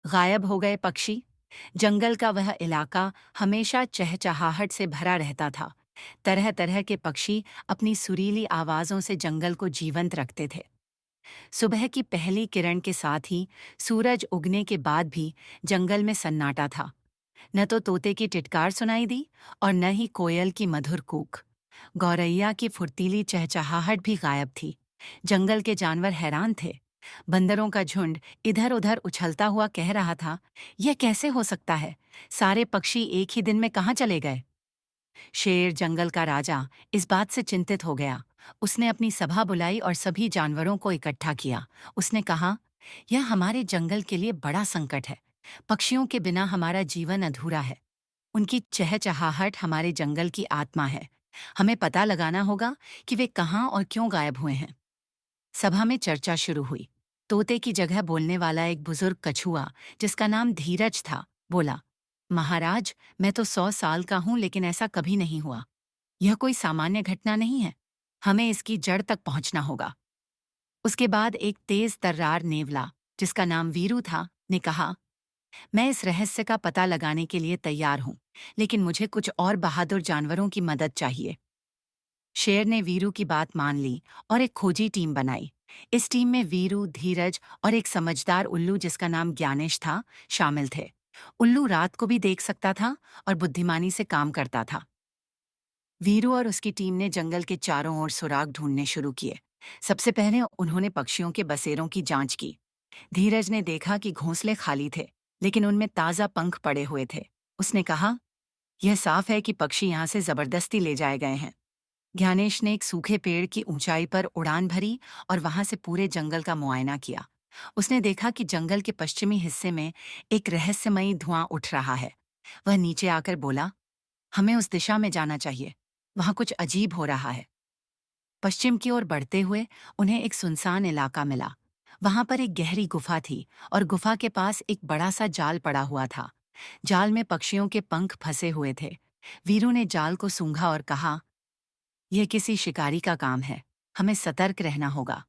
गायब हो गए पक्षी। जंगल का वह इलाका हमेशा चहचहाहट से भरा रहता था। तरह तरह के पक्षी अपनी सुरीली आवाजों से जंगल को जीवंत रखते थे। सुबह की पहली किरण के साथ ही सूरज उगने के बाद भी जंगल में सन्नाटा था। न तो तोते की टिटकार सुनाई दी और न ही कोयल की मधुर कूक। गौरैया की फुर्तीली चहचहाहट भी गायब थी। जंगल के जानवर हैरान थे। बंदरों का झुंड इधर उधर उछलता हुआ कह रहा था, यह कैसे हो सकता है? सारे पक्षी एक ही दिन में कहाँ चले गए? शेर, जंगल का राजा, इस बात से चिंतित हो गया। उसने अपनी सभा बुलाई और सभी जानवरों को इकट्ठा किया। उसने कहा, यह हमारे जंगल के लिए बड़ा संकट है। पक्षियों के बिना हमारा जीवन अधूरा है। उनकी चहचहाहट हमारे जंगल की आत्मा है। हमें पता लगाना होगा कि वे कहाँ और क्यों गायब हुए हैं। सभा में चर्चा शुरू हुई। तोते की जगह बोलने वाला एक बुजुर्ग कछुआ, जिसका नाम धीरज था, बोला, महाराज, मैं तो 100 साल का हूं, लेकिन ऐसा कभी नहीं हुआ। यह कोई सामान्य घटना नहीं है। हमें इसकी जड़ तक पहुंचना होगा। उसके बाद एक तेज तर्रार नेवला, जिसका नाम वीरू था, ने कहा, मैं इस रहस्य का पता लगाने के लिए तैयार हूं, लेकिन मुझे कुछ और बहादुर जानवरों की मदद चाहिए। शेर ने वीरू की बात मान ली और एक खोजी टीम बनाई। इस टीम में वीरू, धीरज और एक समझदार उल्लू, जिसका नाम ज्ञानेश था, शामिल थे। उल्लू रात को भी देख सकता था और बुद्धिमानी से काम करता था। वीरू और उसकी टीम ने जंगल के चारों ओर सुराग ढूंढने शुरू किए। सबसे पहले उन्होंने पक्षियों के बसेरों की जांच की। धीरज ने देखा कि घोंसले खाली थे, लेकिन उनमें ताजा पंख पड़े हुए थे। उसने कहा, यह साफ है कि पक्षी यहाँ से जबरदस्ती ले जाए गए हैं। ज्ञानेश ने एक सूखे पेड़ की ऊंचाई पर उड़ान भरी और वहां से पूरे जंगल का मुआयना किया। उसने देखा कि जंगल के पश्चिमी हिस्से में एक रहस्यमयी धुआं उठ रहा है। वह नीचे आकर बोला, हमें उस दिशा में जाना चाहिए। वहां कुछ अजीब हो रहा है। पश्चिम की ओर बढ़ते हुए उन्हें एक सुनसान इलाका मिला। वहां पर एक गहरी गुफा थी और गुफा के पास एक बड़ा सा जाल पड़ा हुआ था। जाल में पक्षियों के पंख फंसे हुए थे। वीरू ने जाल को सूंघा और कहा, यह किसी शिकारी का काम है। हमें सतर्क रहना होगा।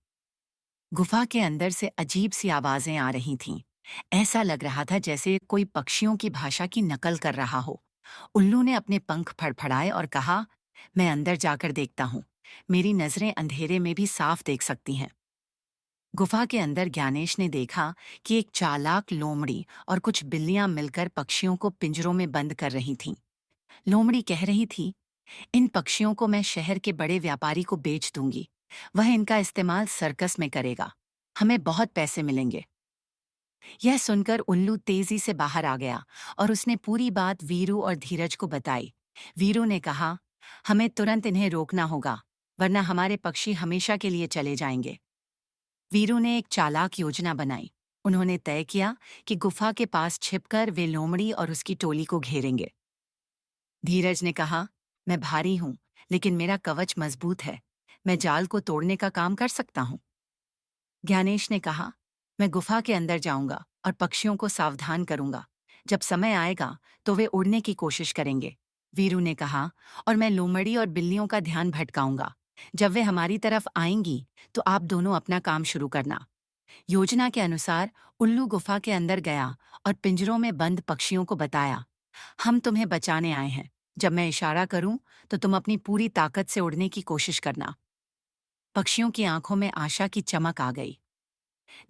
गुफा के अंदर से अजीब सी आवाजें आ रही थीं। ऐसा लग रहा था जैसे कोई पक्षियों की भाषा की नकल कर रहा हो। उल्लू ने अपने पंख फड़फड़ाए और कहा, मैं अंदर जाकर देखता हूँ। मेरी नजरें अंधेरे में भी साफ देख सकती हैं। गुफा के अंदर ज्ञानेश ने देखा कि एक चालाक लोमड़ी और कुछ बिल्लियां मिलकर पक्षियों को पिंजरों में बंद कर रही थीं। लोमड़ी कह रही थी, इन पक्षियों को मैं शहर के बड़े व्यापारी को बेच दूंगी। वह इनका इस्तेमाल सर्कस में करेगा। हमें बहुत पैसे मिलेंगे। यह सुनकर उल्लू तेजी से बाहर आ गया और उसने पूरी बात वीरू और धीरज को बताई। वीरू ने कहा, हमें तुरंत इन्हें रोकना होगा, वरना हमारे पक्षी हमेशा के लिए चले जाएंगे। वीरू ने एक चालाक योजना बनाई। उन्होंने तय किया कि गुफा के पास छिपकर वे लोमड़ी और उसकी टोली को घेरेंगे। धीरज ने कहा, मैं भारी हूं, लेकिन मेरा कवच मजबूत है। मैं जाल को तोड़ने का काम कर सकता हूं। ज्ञानेश ने कहा, मैं गुफा के अंदर जाऊंगा और पक्षियों को सावधान करूंगा। जब समय आएगा तो वे उड़ने की कोशिश करेंगे। वीरू ने कहा, और मैं लोमड़ी और बिल्लियों का ध्यान भटकाऊंगा। जब वे हमारी तरफ आएंगी तो आप दोनों अपना काम शुरू करना। योजना के अनुसार उल्लू गुफा के अंदर गया और पिंजरों में बंद पक्षियों को बताया, हम तुम्हें बचाने आए हैं। जब मैं इशारा करूं तो तुम अपनी पूरी ताकत से उड़ने की कोशिश करना। पक्षियों की आंखों में आशा की चमक आ गई।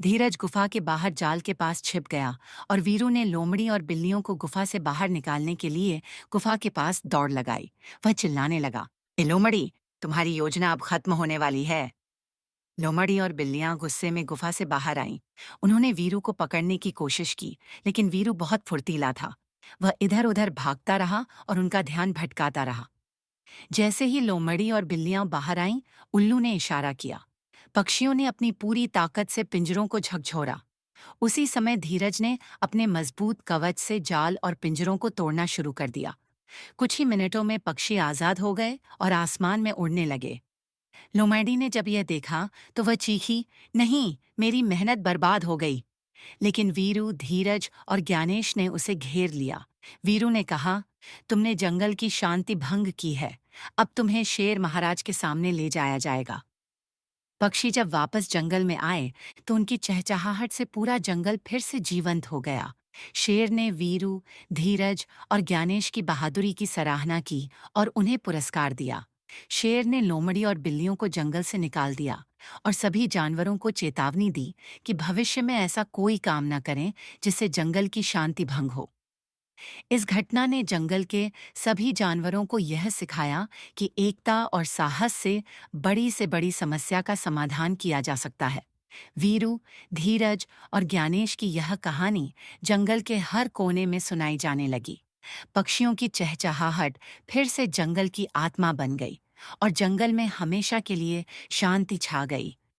धीरज गुफा के बाहर जाल के पास छिप गया और वीरू ने लोमड़ी और बिल्लियों को गुफा से बाहर निकालने के लिए गुफा के पास दौड़ लगाई। वह चिल्लाने लगा, ए लोमड़ी, तुम्हारी योजना अब खत्म होने वाली है। लोमड़ी और बिल्लियां गुस्से में गुफा से बाहर आईं। उन्होंने वीरू को पकड़ने की कोशिश की, लेकिन वीरू बहुत फुर्तीला था। वह इधर-उधर भागता रहा और उनका ध्यान भटकाता रहा। जैसे ही लोमड़ी और बिल्लियां बाहर आईं, उल्लू ने इशारा किया। पक्षियों ने अपनी पूरी ताकत से पिंजरों को झकझोरा। उसी समय धीरज ने अपने मजबूत कवच से जाल और पिंजरों को तोड़ना शुरू कर दिया। कुछ ही मिनटों में पक्षी आजाद हो गए और आसमान में उड़ने लगे। लोमड़ी ने जब यह देखा तो वह चीखी, नहीं, मेरी मेहनत बर्बाद हो गई। लेकिन वीरू, धीरज और ज्ञानेश ने उसे घेर लिया। वीरू ने कहा, तुमने जंगल की शांति भंग की है। अब तुम्हें शेर महाराज के सामने ले जाया जाएगा। पक्षी जब वापस जंगल में आए तो उनकी चहचहाहट से पूरा जंगल फिर से जीवंत हो गया। शेर ने वीरू, धीरज और ज्ञानेश की बहादुरी की सराहना की और उन्हें पुरस्कार दिया। शेर ने लोमड़ी और बिल्लियों को जंगल से निकाल दिया और सभी जानवरों को चेतावनी दी कि भविष्य में ऐसा कोई काम न करें जिससे जंगल की शांति भंग हो। इस घटना ने जंगल के सभी जानवरों को यह सिखाया कि एकता और साहस से बड़ी समस्या का समाधान किया जा सकता है। वीरू, धीरज और ज्ञानेश की यह कहानी जंगल के हर कोने में सुनाई जाने लगी। पक्षियों की चहचहाहट फिर से जंगल की आत्मा बन गई और जंगल में हमेशा के लिए शांति छा गई।